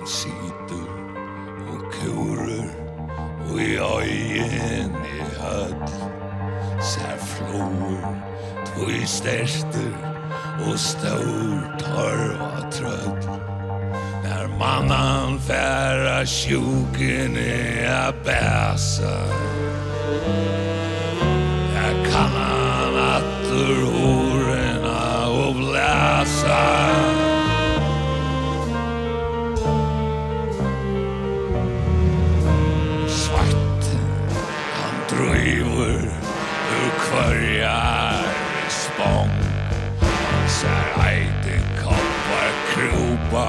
situr og kúrur og í augen í höll ser flóur tvoi stertur og stór torva tröll när mannan færa sjúkini a bæsa kan han attur húrina og blæsa Drøyver ur kvarjar spång Han ser eide koppar kropa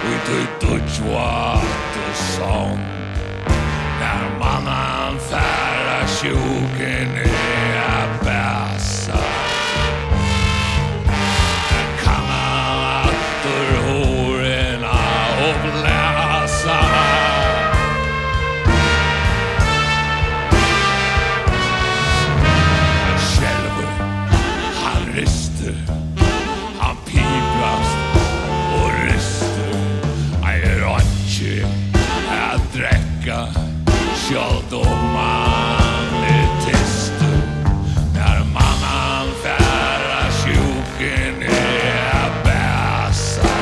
Ui du dutjvat og sång När mannan færa sjuken a bæsa Kan han attur horena og blæsa Han pibrast og ryster Eier ikke at drekka Sjalt om man tister När mannan færa sjuken a bæsa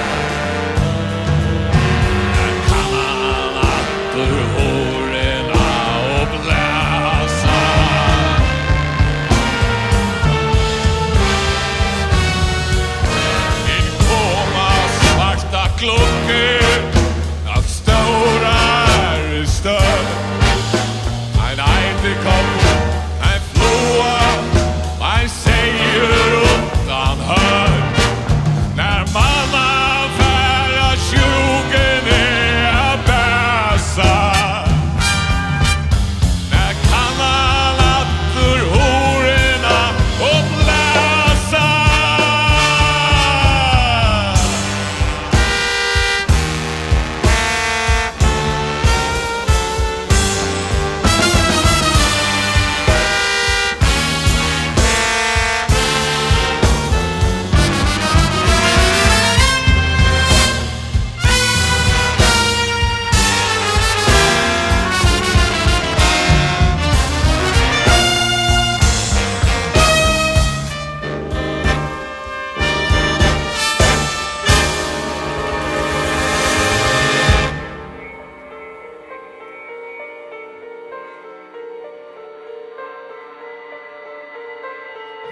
Kan han attur horena og blæsa Klokke av stora stöd Ein eitekopp, ein floa Ein seier utan hör När mannan færa sjuken a bæsa När kan han attur horena och bläsa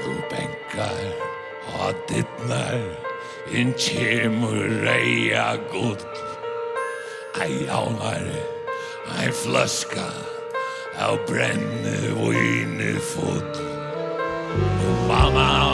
Du bänkar ha dittnar In kemur reia gull Ei ánare Ein flöska Av brenni víni full Manna